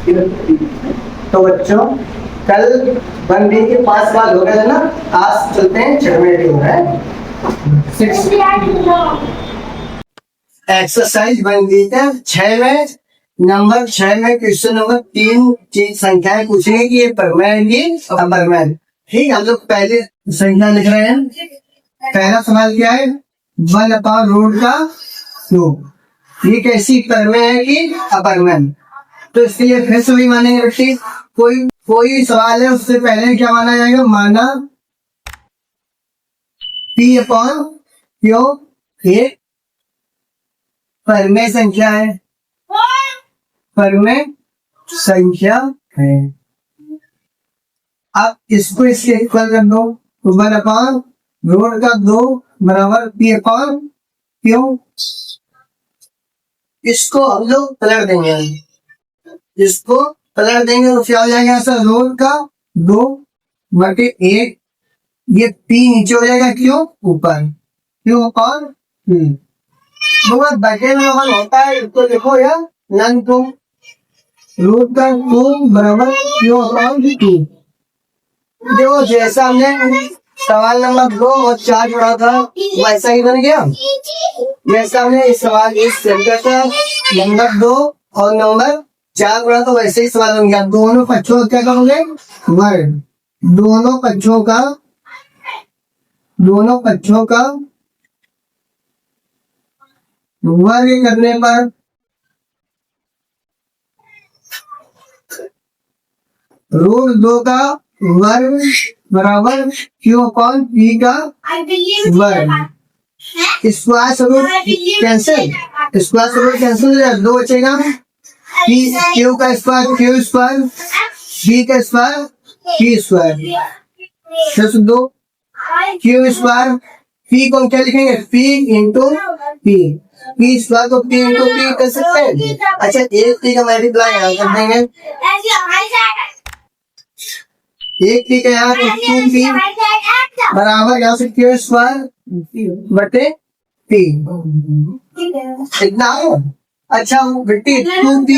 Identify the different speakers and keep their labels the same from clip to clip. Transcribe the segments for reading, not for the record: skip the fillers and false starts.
Speaker 1: तो बच्चों कल 1B के 5 सवाल हो गए थे ना, आज चलते हैं 6वें डे में। एक्सरसाइज 1B का 6वें नंबर 6 में क्वेश्चन नंबर 3 चीज संख्याएं पूछेंगे कि ये परमानेंट की अपरमानेंट। ठीक, हम लोग पहले संख्या लिख रहे हैं। पहला सवाल क्या है, 1/रूट का 2, ये कैसी परमानेंट है कि अपरमानेंट। तो इसके लिए फिर से भी मानेंगे बच्चे, कोई सवाल है उससे पहले क्या माना जाएगा, माना P/Q ये परमेय संख्या है, परमेय संख्या है। अब इसको इसके इक्वल कर दो, तो 1/रूट का 2 बराबर P/Q। इसको हम लोग पलट देंगे, इसको पलट देंगे तो क्या हो जाएगा सर, रूट का 2/1, ये P नीचे हो जाएगा, क्यों ऊपर, क्यों ऊपर बटे में होता है। इसको देखो यार, नन टू रूट का 2 बराबर Q/2। देखो जैसा हमने सवाल नंबर 2 और 4 जोड़ा था वैसा ही बन गया। जैसा हमने इस सवाल इस सेंटर का नंबर 2 और नंबर 4 जोड़ा तो वैसे ही सवाल बन गया। दोनों पक्षों का क्या करोगे, वर्ग, दोनों पक्षों का वर्ग करने पर रूट 2 का वर्ग बराबर Q/P का वर्ग। स्क्वायर रूट कैंसिल, हो जाएगा, 2 बचेगा, Q का स्क्वायर P का स्क्वायर P², 2 Q², P को क्या लिखेंगे, P इंटू P² को P इंटू P कर सकते हैं। अच्छा, एक P का मल्टीप्लाई यहाँ कर देंगे, एक P का यहाँ 2P बराबर यहाँ से Q² बटे P, इतना हो। अच्छा बेटी 2P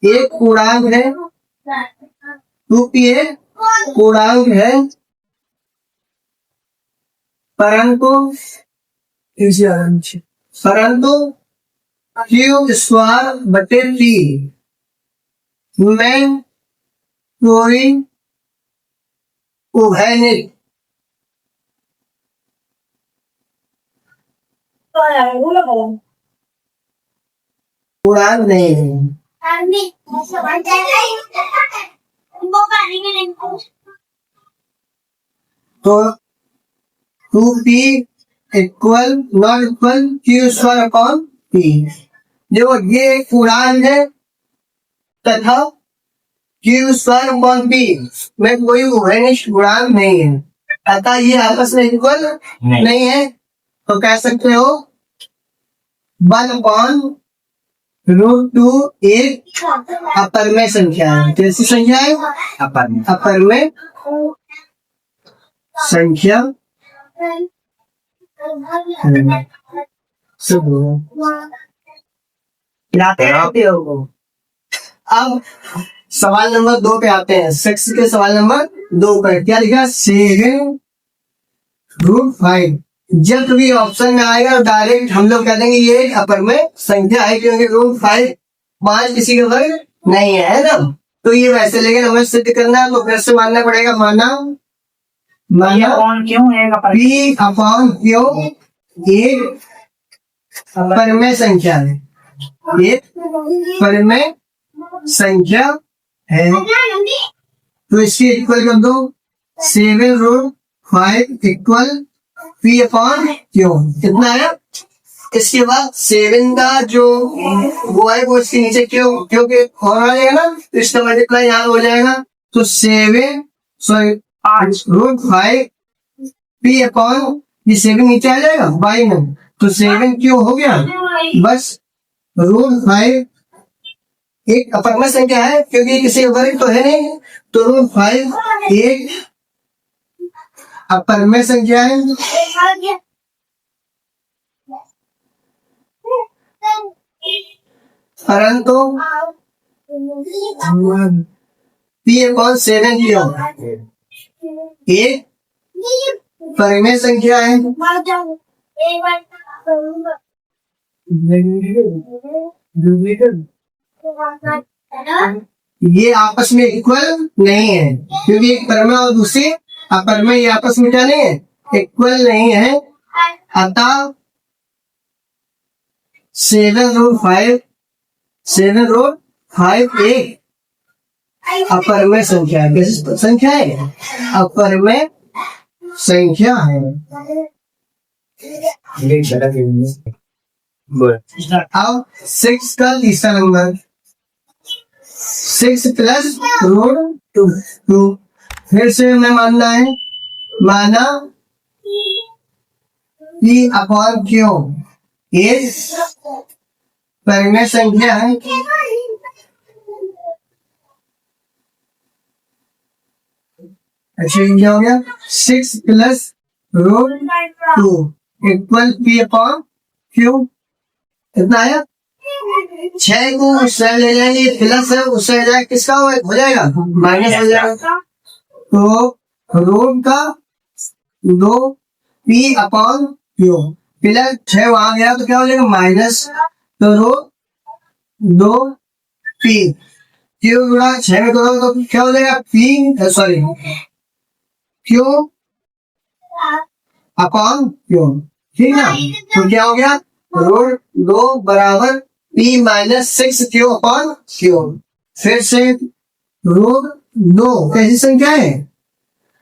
Speaker 1: एक पूर्णांक है, 2P एक पूर्णांक है, परंतु Q² बटे P में कोई उभयनिष्ठ पूर्णांक नहीं है। तो 2P नॉट इक्वल Q²/P। देखो ये एक पूर्णांक है तथा Q²/P में कोई उभयनिष्ठ गुणांक नहीं है, अतः ये आपस में इक्वल नहीं है। तो कह सकते हो 1/√2 एक अपरमेय संख्या है। कैसी संख्या है, अपरमेय संख्या। अब सवाल नंबर 2 पे आते हैं। 6 के सवाल नंबर 2 पे क्या लिखा, 7√5। जब कभी ऑप्शन में आएगा डायरेक्ट हम लोग कह देंगे ये अपरमेय संख्या है, क्योंकि √5 5 किसी का वर्ग नहीं है ना। तो ये वैसे, लेकिन हमें सिद्ध करना है तो फिर से मानना पड़ेगा, माना P/Q एक परमेय संख्या है, एक परमेय संख्या है। तो इसकी इक्वल कर दो, 7√5 इक्वल P/Q कितना है। इसके बाद 7 का जो वो है वो इसके नीचे क्योंकि और आ जाएगा ना, तो इसका मल्टीप्लाई यहाँ हो जाएगा। तो 5√5 P/, ये 7 नीचे आ जाएगा 5 में, तो 7Q हो गया बस। √5 एक अपरमेय संख्या है क्योंकि किसी वर्ग तो है नहीं, तो √5 एक अपरमेय संख्या है। परंतु पी अपॉन 7 क्यों? एक परिमेय संख्या है, ये आपस में इक्वल नहीं है, क्योंकि एक परिमेय और दूसरी अपरिमेय ये आपस में क्या नहीं है, इक्वल नहीं है। अतः 7 एक अपरिमेय संख्या है। कैसी संख्या है? अपरिमेय संख्या है। अब 6 का तीसरा नंबर, 6 प्लस रूट 2। फिर से हमें मानना है, माना P अपॉन Q एक परिमेय संख्या है। अच्छा, क्या हो गया? 6 plus root 2 equal P upon Q। कितना आया? 6 को उस साइड ले जाएंगे, प्लस है उस साइड जाएगा, किसका हो जाएगा? माइनस हो जाएगा। तो रूट का 2 P अपॉन Q प्लस 6 वहां गया तो क्या हो जाएगा? माइनस। तो रूट 2 P Q गुणा 6 में करोगे तो क्या हो जाएगा? Q upon Q। ठीक ना? तो क्या हो गया? रूट 2 बराबर P minus 6Q upon Q। फिर से रूट 2 कैसी संख्या है?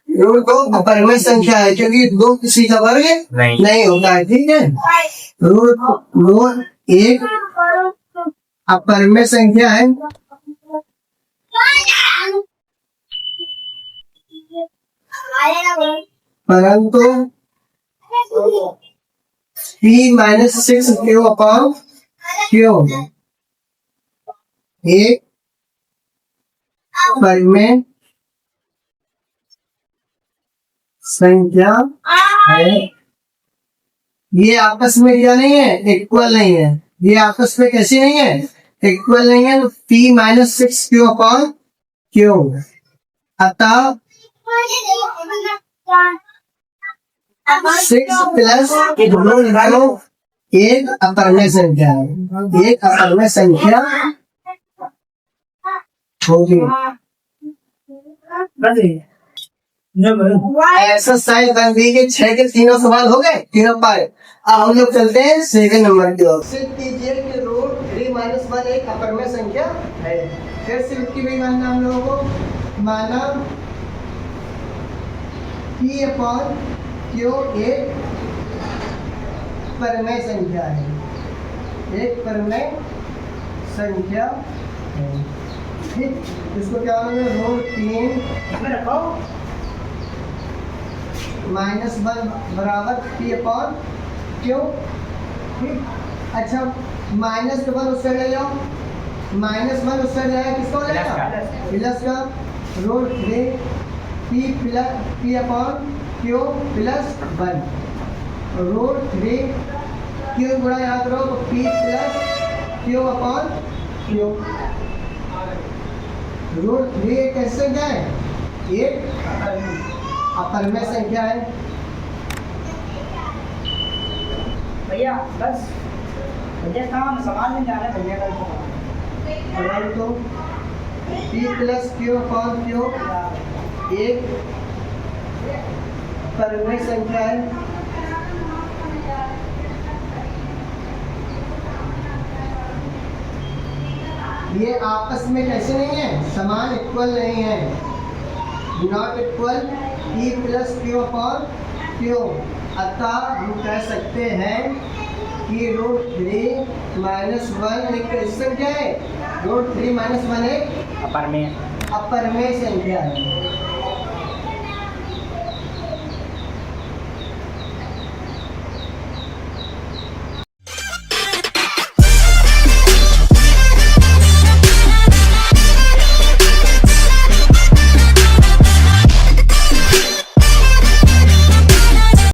Speaker 1: रूट 2 अपरिमेय संख्या है, क्योंकि 2 किसी का वर्ग नहीं होता है। ठीक है, रूट 2 एक अपरिमेय संख्या है। परंतु P minus 6Q upon Q एक परिमेय संख्या है। ये आपस में क्या नहीं है? इक्वल नहीं है। ये आपस में कैसी नहीं है? इक्वल नहीं है। तो P minus 6Q upon Q। अतः 6 प्लस एक अपरिमेय संख्या है। एक अपरिमेय संख्या होगी। ऐसा साइन बन गई कि 6 के तीनों सवाल हो गए, तीनों पाए। अब हम लोग चलते हैं सेकंड नंबर की ओर। सिद्ध कीजिए कि रूट 3 माइनस 1 एक अपरिमेय संख्या है। फिर से इसकी भी मानना हम लोगों को, माना P अपॉन Q एक परिमेय संख्या है। एक परिमेय संख्या है। ठीक, इसको क्या होगा? रूट 3 माइनस 1 बराबर P अपॉन Q। ठीक, अच्छा, माइनस 1 उस साइड ले जाओ, माइनस 1 उस साइड जाएगा, किसको हो जाएगा? प्लस का। Root 3 P upon Q plus 1। Root 3 Q गुणा याद करो तो P plus Q upon Q। Root 3 कैसे संख्या है? एक अपरिमेय संख्या है।
Speaker 2: भैया बस भैया काम सवाल में जा रहे हैं भैया का।
Speaker 1: तो P plus Q upon Q एक परिमेय संख्या है। ये आपस में कैसे नहीं है? समान, इक्वल नहीं है। Not equal P plus Q upon Q। अतः हम कह सकते हैं कि रूट 3 माइनस 1 एक संख्या है। रूट 3 माइनस 1 एक अपरिमेय संख्या है।